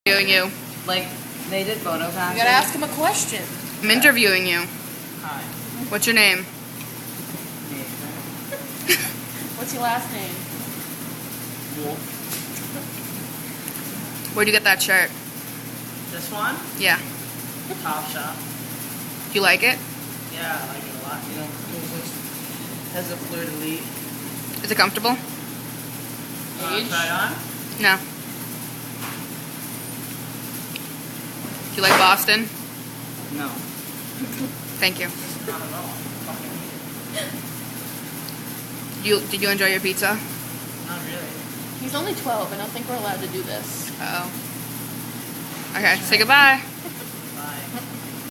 Interviewing you. Like, they did photo pass. You gotta ask him a question. I'm interviewing you. Hi. What's your name? What's your last name? Wolf. Where'd you get that shirt? This one? Yeah. Top Shop. Do you like it? Yeah, I like it a lot. You know, it has a fleur-de-lis. Is it comfortable? Age? Try it on? No. Do you like Boston? No. Thank you. Not at all. Did you enjoy your pizza? Not really. He's only 12. I don't think we're allowed to do this. Oh. Okay, say goodbye.